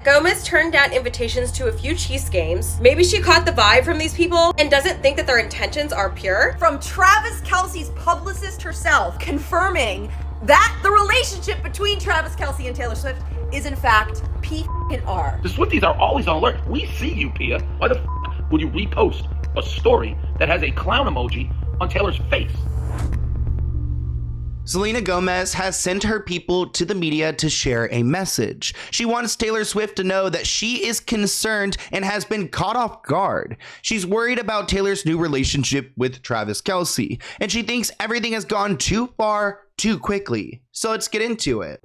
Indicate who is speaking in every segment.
Speaker 1: Gomez turned down invitations to a few Chiefs games. Maybe she caught the vibe from these people and doesn't think that their intentions are pure.
Speaker 2: From Travis Kelce's publicist herself confirming that the relationship between Travis Kelce and Taylor Swift is in fact P***R.
Speaker 3: The Swifties are always on alert. We see you, Pia. Why the would you repost a story that has a clown emoji on Taylor's face?
Speaker 4: Selena Gomez has sent her people to the media to share a message. She wants Taylor Swift to know that she is concerned and has been caught off guard. She's worried about Taylor's new relationship with Travis Kelce, and she thinks everything has gone too far too quickly. So let's get into it.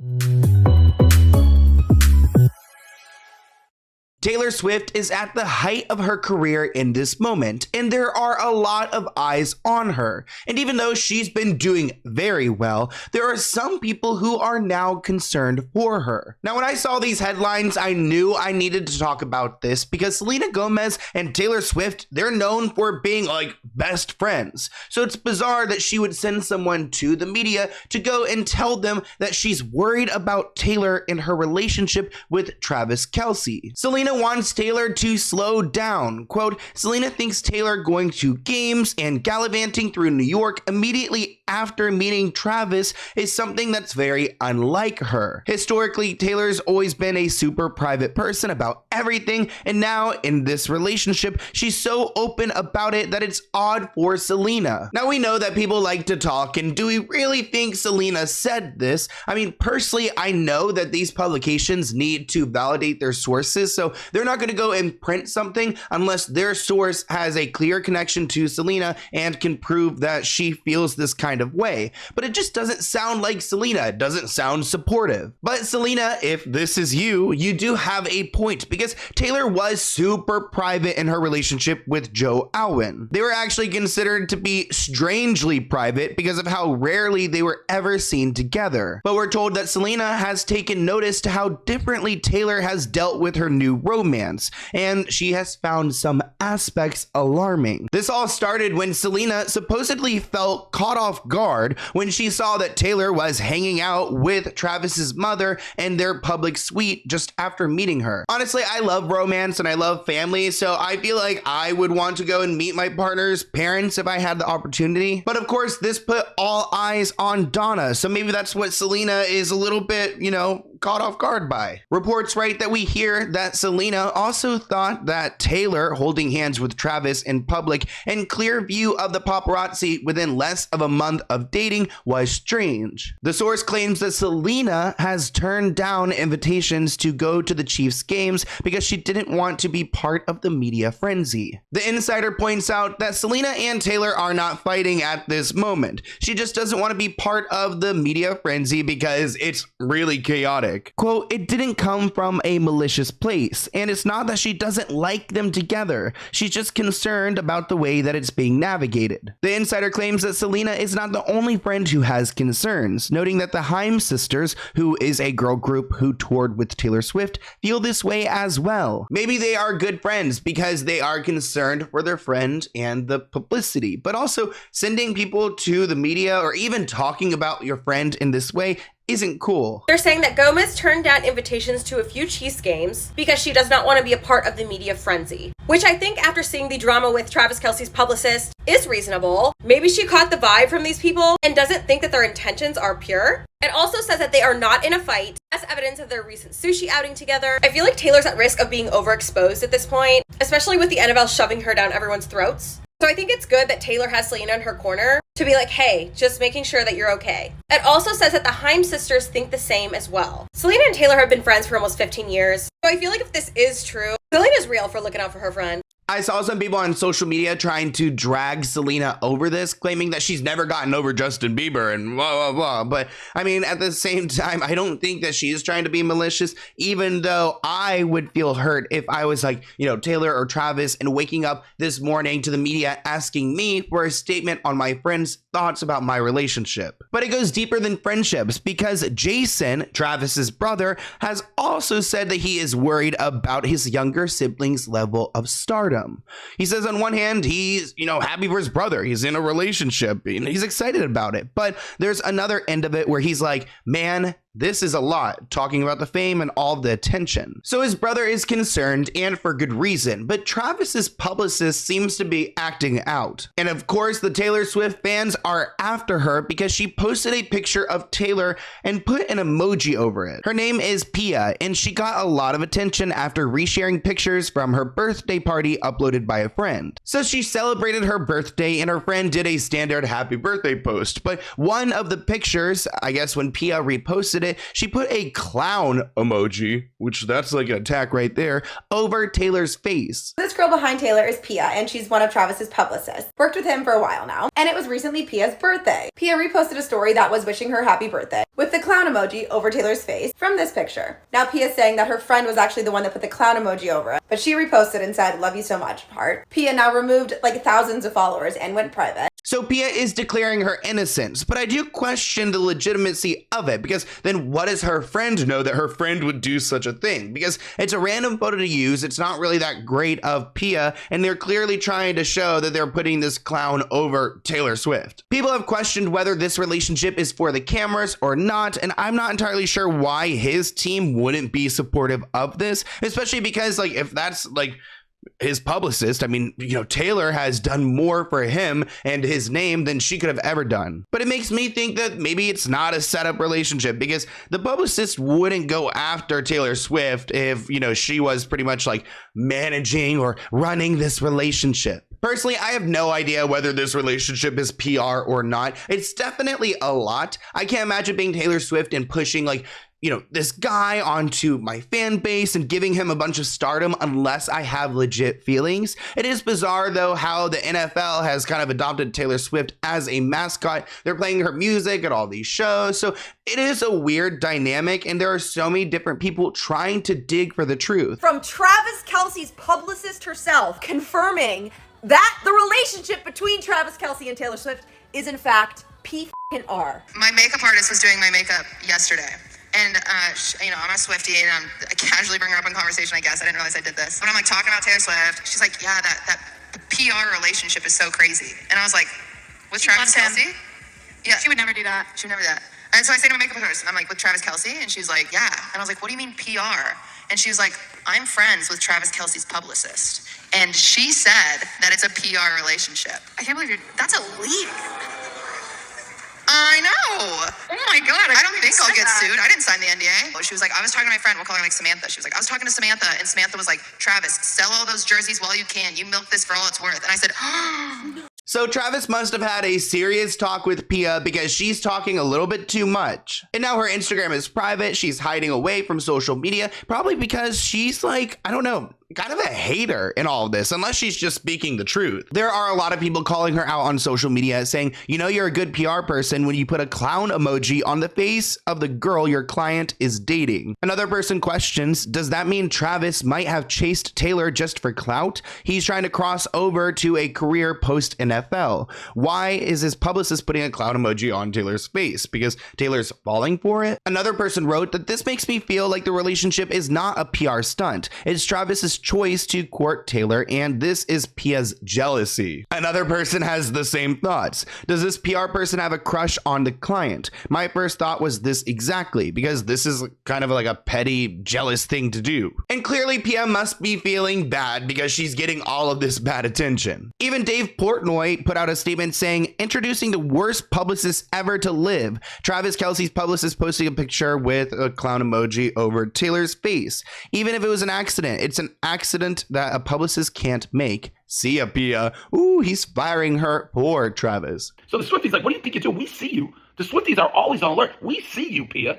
Speaker 4: Taylor Swift is at the height of her career in this moment, and there are a lot of eyes on her. And even though she's been doing very well, there are some people who are now concerned for her. Now, when I saw these headlines, I knew I needed to talk about this because Selena Gomez and Taylor Swift, they're known for being like best friends. So it's bizarre that she would send someone to the media to go and tell them that she's worried about Taylor and her relationship with Travis Kelce. Selena wants Taylor to slow down. Quote, Selena thinks Taylor going to games and gallivanting through New York immediately after meeting Travis is something that's very unlike her. Historically, Taylor's always been a super private person about everything, and now in this relationship, she's so open about it that it's odd for Selena. Now, we know that people like to talk, and do we really think Selena said this? I mean, personally, I know that these publications need to validate their sources, so they're not going to go and print something unless their source has a clear connection to Selena and can prove that she feels this kind of way. But it just doesn't sound like Selena. It doesn't sound supportive. But Selena, if this is you, you do have a point because Taylor was super private in her relationship with Joe Alwyn. They were actually considered to be strangely private because of how rarely they were ever seen together. But we're told that Selena has taken notice to how differently Taylor has dealt with her new romance, and she has found some aspects alarming. This all started when Selena supposedly felt caught off guard when she saw that Taylor was hanging out with Travis's mother in their public suite just after meeting her. Honestly, I love romance and I love family, so I feel like I would want to go and meet my partner's parents if I had the opportunity. But of course, this put all eyes on Donna, so maybe that's what Selena is a little bit, caught off guard by. Reports write that we hear that Selena also thought that Taylor holding hands with Travis in public in clear view of the paparazzi within less of a month of dating was strange. The source claims that Selena has turned down invitations to go to the Chiefs games because she didn't want to be part of the media frenzy. The insider points out that Selena and Taylor are not fighting at this moment. She just doesn't want to be part of the media frenzy because it's really chaotic. Quote, it didn't come from a malicious place, and it's not that she doesn't like them together. She's just concerned about the way that it's being navigated. The insider claims that Selena is not the only friend who has concerns, noting that the Haim sisters, who is a girl group who toured with Taylor Swift, feel this way as well. Maybe they are good friends because they are concerned for their friend and the publicity, but also sending people to the media or even talking about your friend in this way isn't cool.
Speaker 1: They're saying that Gomez turned down invitations to a few Chiefs games because she does not want to be a part of the media frenzy, which I think after seeing the drama with Travis Kelce's publicist is reasonable. Maybe she caught the vibe from these people and doesn't think that their intentions are pure. It also says that they are not in a fight, as evidence of their recent sushi outing together. I feel like Taylor's at risk of being overexposed at this point, especially with the NFL shoving her down everyone's throats. So I think it's good that Taylor has Selena in her corner to be like, hey, just making sure that you're okay. It also says that the Haim sisters think the same as well. Selena and Taylor have been friends for almost 15 years. So I feel like if this is true, Selena's real for looking out for her friend.
Speaker 4: I saw some people on social media trying to drag Selena over this, claiming that she's never gotten over Justin Bieber and blah, blah, blah. But I mean, at the same time, I don't think that she is trying to be malicious, even though I would feel hurt if I was like, Taylor or Travis and waking up this morning to the media asking me for a statement on my friend's thoughts about my relationship. But it goes deeper than friendships because Jason, Travis's brother, has also said that he is worried about his younger sibling's level of stardom. He says on one hand, he's, happy for his brother. He's in a relationship and he's excited about it. But there's another end of it where he's like, man, This is a lot, talking about the fame and all the attention. So his brother is concerned, and for good reason, but Travis's publicist seems to be acting out. And of course, the Taylor Swift fans are after her because she posted a picture of Taylor and put an emoji over it. Her name is Pia, and she got a lot of attention after resharing pictures from her birthday party uploaded by a friend. So she celebrated her birthday, and her friend did a standard happy birthday post, but one of the pictures, I guess when Pia reposted it, she put a clown emoji, which that's like an attack right there, over Taylor's face.
Speaker 2: This girl behind Taylor is Pia, and she's one of Travis's publicists. Worked with him for a while now, and it was recently Pia's birthday. Pia reposted a story that was wishing her happy birthday with the clown emoji over Taylor's face from this picture. Now Pia's saying that her friend was actually the one that put the clown emoji over it, but she reposted and said, "Love you so much," heart. Pia now removed like thousands of followers and went private.
Speaker 4: So Pia is declaring her innocence, but I do question the legitimacy of it, because then what does her friend know that her friend would do such a thing? Because it's a random photo to use, it's not really that great of Pia, and they're clearly trying to show that they're putting this clown over Taylor Swift. People have questioned whether this relationship is for the cameras or not, and I'm not entirely sure why his team wouldn't be supportive of this, especially because like if that's like his publicist, I mean, you know, Taylor has done more for him and his name than she could have ever done. But it makes me think that maybe it's not a setup relationship, because the publicist wouldn't go after Taylor Swift if, you know, she was pretty much like managing or running this relationship. Personally, I have no idea whether this relationship is PR or not. It's definitely a lot. I can't imagine being Taylor Swift and pushing like, you know, this guy onto my fan base and giving him a bunch of stardom unless I have legit feelings. It is bizarre though how the NFL has kind of adopted Taylor Swift as a mascot. They're playing her music at all these shows. So it is a weird dynamic, and there are so many different people trying to dig for the truth.
Speaker 2: From Travis Kelce's publicist herself confirming that the relationship between Travis Kelce and Taylor Swift is in fact P***R.
Speaker 5: My makeup artist was doing my makeup yesterday. And, you know, I'm a Swiftie, and I casually bring her up in conversation, I guess. I didn't realize I did this. But I'm, like, talking about Taylor Swift. She's like, yeah, that PR relationship is so crazy. And I was like, with Travis Kelce? Yeah. She would never do that. She would never do that. And so I say to my makeup artist, I'm like, with Travis Kelce? And she's like, yeah. And I was like, what do you mean PR? And she was like, I'm friends with Travis Kelce's publicist. And she said that it's a PR relationship. I can't believe that's a leak. I know. Oh my God. I don't think I'll get sued. I didn't sign the NDA. She was like, I was talking to my friend. We'll call her like Samantha. She was like, I was talking to Samantha, and Samantha was like, Travis, sell all those jerseys while you can. You milk this for all it's worth. And I said,
Speaker 4: So Travis must have had a serious talk with Pia because she's talking a little bit too much. And now her Instagram is private. She's hiding away from social media, probably because she's like, I don't know, kind of a hater in all of this, unless she's just speaking the truth. There are a lot of people calling her out on social media saying, you know, you're a good PR person when you put a clown emoji on the face of the girl your client is dating. Another person questions, does that mean Travis might have chased Taylor just for clout? He's trying to cross over to a career post NFL. Why is his publicist putting a clown emoji on Taylor's face? Because Taylor's falling for it? Another person wrote that this makes me feel like the relationship is not a PR stunt. It's Travis's choice to court Taylor, and this is Pia's jealousy. Another person has the same thoughts. Does this PR person have a crush on the client? My first thought was this exactly, because this is kind of like a petty, jealous thing to do. And clearly Pia must be feeling bad because she's getting all of this bad attention. Even Dave Portnoy put out a statement saying, introducing the worst publicist ever to live. Travis Kelce's publicist posting a picture with a clown emoji over Taylor's face. Even if it was an accident, it's an accident that a publicist can't make. See ya, Pia. Ooh, he's firing her. Poor Travis.
Speaker 3: So the Swifties like, what do you think you're doing? We see you. The Swifties are always on alert. We see you, Pia.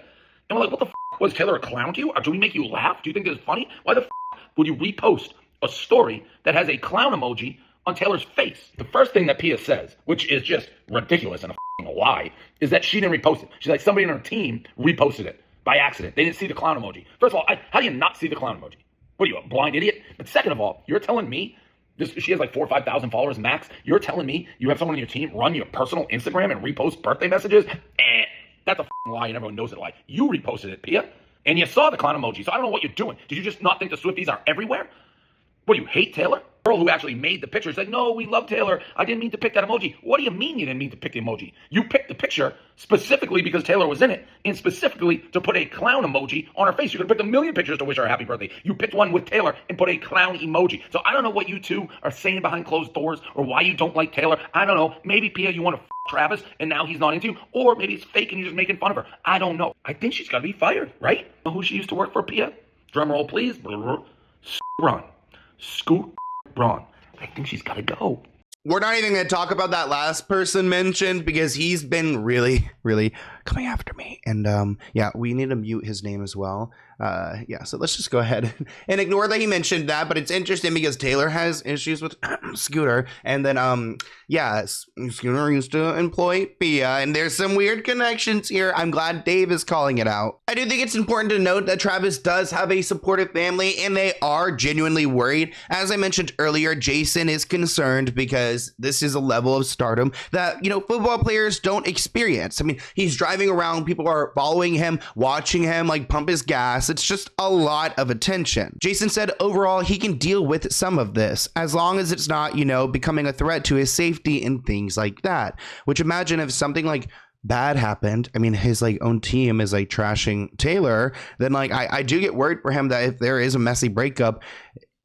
Speaker 3: And we're like, what the f***? Was Taylor a clown to you? Or do we make you laugh? Do you think this is funny? Why the f*** would you repost a story that has a clown emoji on Taylor's face? The first thing that Pia says, which is just ridiculous and a lie, is that she didn't repost it. She's like, somebody on her team reposted it by accident. They didn't see the clown emoji. First of all, how do you not see the clown emoji? What are you, a blind idiot? But second of all, you're telling me, she has like 4,000 or 5,000 followers max. You're telling me you have someone on your team run your personal Instagram and repost birthday messages? That's a lie, and everyone knows it lie. You reposted it, Pia, and you saw the clown emoji. So I don't know what you're doing. Did you just not think the Swifties are everywhere? What do you hate, Taylor? girl who actually made the picture is like, no, we love Taylor. I didn't mean to pick that emoji. What do you mean you didn't mean to pick the emoji? You picked the picture specifically because Taylor was in it and specifically to put a clown emoji on her face. You could have picked a million pictures to wish her a happy birthday. You picked one with Taylor and put a clown emoji. So I don't know what you two are saying behind closed doors or why you don't like Taylor. I don't know. Maybe, Pia, you want to Travis and now he's not into you, or maybe it's fake and you're just making fun of her. I don't know. I think she's got to be fired, right? Know who she used to work for, Pia? Drum roll, please. Ron. Scoot Braun. I think she's got to go.
Speaker 4: We're not even going to talk about that last person mentioned because he's been really coming after me. And yeah, we need to mute his name as well. Yeah, so let's just go ahead and ignore that he mentioned that, but it's interesting because Taylor has issues with Scooter, and then yeah, Scooter used to employ Pia, and there's some weird connections here. I'm glad Dave is calling it out. I do think it's important to note that Travis does have a supportive family, and they are genuinely worried. As I mentioned earlier, Jason is concerned because this is a level of stardom that, you know, football players don't experience. I mean, he's driving around, people are following him, watching him like pump his gas. It's just a lot of attention. Jason said overall he can deal with some of this as long as it's not, you know, becoming a threat to his safety and things like that. Which, imagine if something like bad happened, I mean, his like own team is like trashing Taylor, then like I do get worried for him that if there is a messy breakup,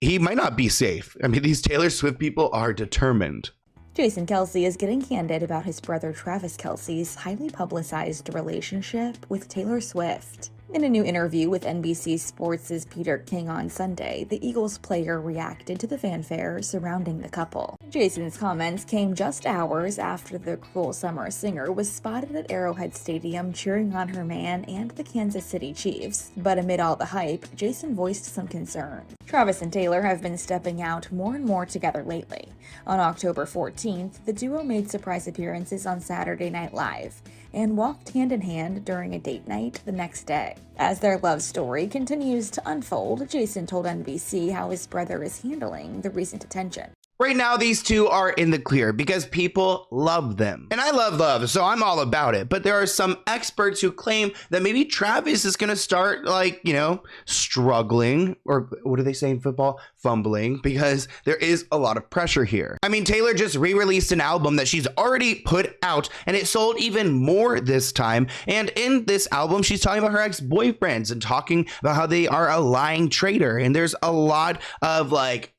Speaker 4: he might not be safe. I mean, these Taylor Swift people are determined.
Speaker 6: Jason Kelce is getting candid about his brother Travis Kelce's highly publicized relationship with Taylor Swift. In a new interview with NBC Sports' Peter King on Sunday, the Eagles player reacted to the fanfare surrounding the couple. Jason's comments came just hours after the Cruel Summer singer was spotted at Arrowhead Stadium cheering on her man and the Kansas City Chiefs. But amid all the hype, Jason voiced some concern. Travis and Taylor have been stepping out more and more together lately. On October 14th, the duo made surprise appearances on Saturday Night Live and walked hand in hand during a date night the next day. As their love story continues to unfold, Jason told NBC how his brother is handling the recent attention.
Speaker 4: Right now, these two are in the clear because people love them. And I love love, so I'm all about it. But there are some experts who claim that maybe Travis is going to start, like, you know, struggling, or what do they say in football? Fumbling, because there is a lot of pressure here. I mean, Taylor just re-released an album that she's already put out, and it sold even more this time. And in this album, she's talking about her ex-boyfriends and talking about how they are a lying traitor. And there's a lot of, like,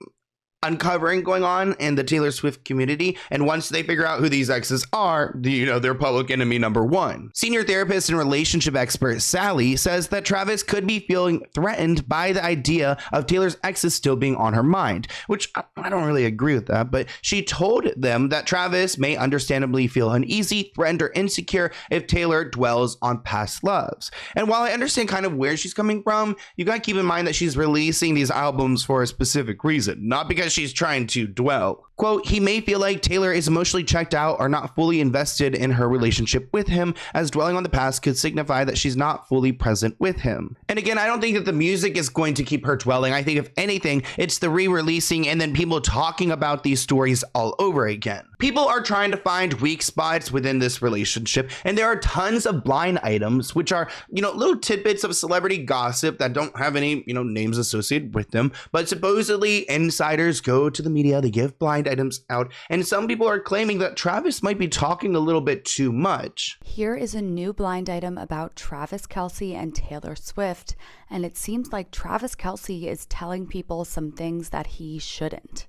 Speaker 4: uncovering going on in the Taylor Swift community, and once they figure out who these exes are, you know, they're public enemy number one. Senior therapist and relationship expert Sally says that Travis could be feeling threatened by the idea of Taylor's exes still being on her mind, which I don't really agree with that, but she told them that Travis may understandably feel uneasy, threatened, or insecure if Taylor dwells on past loves. And while I understand kind of where she's coming from, you gotta keep in mind that she's releasing these albums for a specific reason, not because she's trying to dwell. Quote, he may feel like Taylor is emotionally checked out or not fully invested in her relationship with him, as dwelling on the past could signify that she's not fully present with him. And again, I don't think that the music is going to keep her dwelling. I think if anything, it's the re-releasing and then people talking about these stories all over again. People are trying to find weak spots within this relationship, and there are tons of blind items, which are, you know, little tidbits of celebrity gossip that don't have any, you know, names associated with them, but supposedly insiders go to the media, they give blind items out, and some people are claiming that Travis might be talking a little bit too much.
Speaker 7: Here is a new blind item about Travis Kelce and Taylor Swift, and it seems like Travis Kelce is telling people some things that he shouldn't.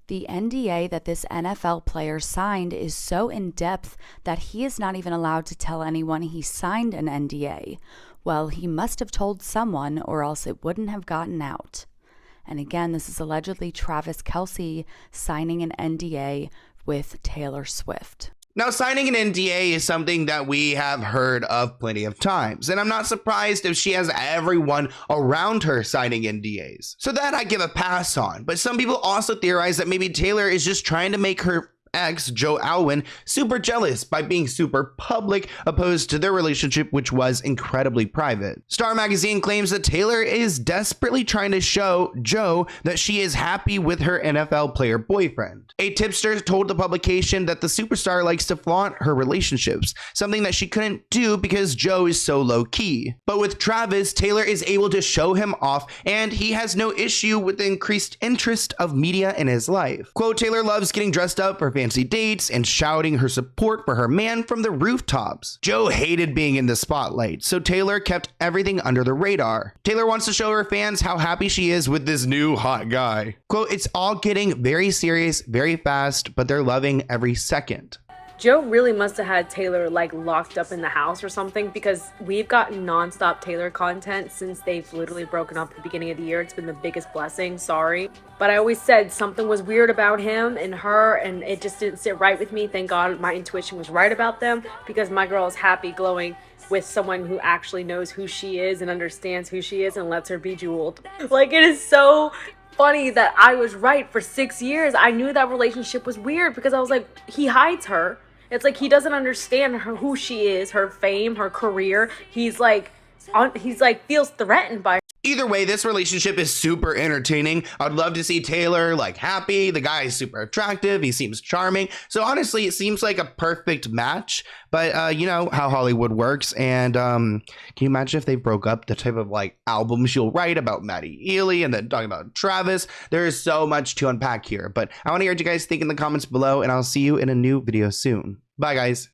Speaker 7: The NDA that this NFL player signed is so in-depth that he is not even allowed to tell anyone he signed an NDA. Well, he must have told someone or else it wouldn't have gotten out. And again, this is allegedly Travis Kelce signing an NDA with Taylor Swift.
Speaker 4: Now, signing an NDA is something that we have heard of plenty of times, and I'm not surprised if she has everyone around her signing NDAs. So that I give a pass on, but some people also theorize that maybe Taylor is just trying to make her ex, Joe Alwyn, super jealous by being super public, opposed to their relationship, which was incredibly private. Star Magazine claims that Taylor is desperately trying to show Joe that she is happy with her NFL player boyfriend. A tipster told the publication that the superstar likes to flaunt her relationships, something that she couldn't do because Joe is so low-key. But with Travis, Taylor is able to show him off, and he has no issue with the increased interest of media in his life. Quote, Taylor loves getting dressed up for fancy dates and shouting her support for her man from the rooftops. Joe hated being in the spotlight, so Taylor kept everything under the radar. Taylor wants to show her fans how happy she is with this new hot guy. Quote, it's all getting very serious very fast, but they're loving every second.
Speaker 8: Joe really must have had Taylor like locked up in the house or something, because we've gotten nonstop Taylor content since they've literally broken up at the beginning of the year. It's been the biggest blessing, sorry. But I always said something was weird about him and her, and it just didn't sit right with me. Thank God my intuition was right about them, because my girl is happy glowing with someone who actually knows who she is and understands who she is and lets her be jeweled. Like, it is so funny that I was right for 6 years. I knew that relationship was weird because I was like, he hides her. It's like he doesn't understand her, who she is, her fame, her career. He's like feels threatened by her.
Speaker 4: Either way, this relationship is super entertaining. I'd love to see Taylor like happy. The guy is super attractive. He seems charming. So honestly, it seems like a perfect match. But you know how Hollywood works. And can you imagine if they broke up, the type of like albums you'll write about Maddie Ely and then talking about Travis? There is so much to unpack here. But I want to hear what you guys think in the comments below, and I'll see you in a new video soon. Bye, guys.